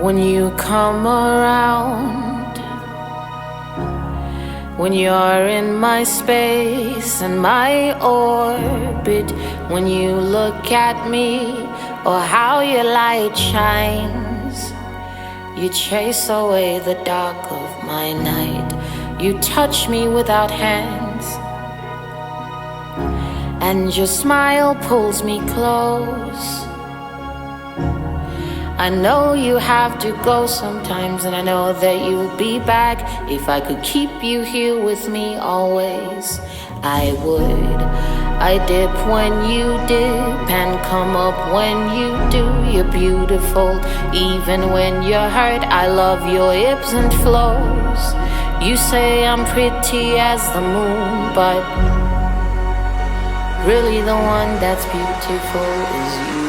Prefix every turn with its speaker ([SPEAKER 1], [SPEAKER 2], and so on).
[SPEAKER 1] When you come around, when you're in my space and my orbit, when you look at me or how your light shines, you chase away the dark of my night. You touch me without hands, and your smile pulls me close. I know you have to go sometimes, and I know that you'll be back. If I could keep you here with me always, I would. I dip when you dip and come up when you do. You're beautiful even when you're hurt. I love your ebbs and flows. You say I'm pretty as the moon, but really the one that's beautiful is you.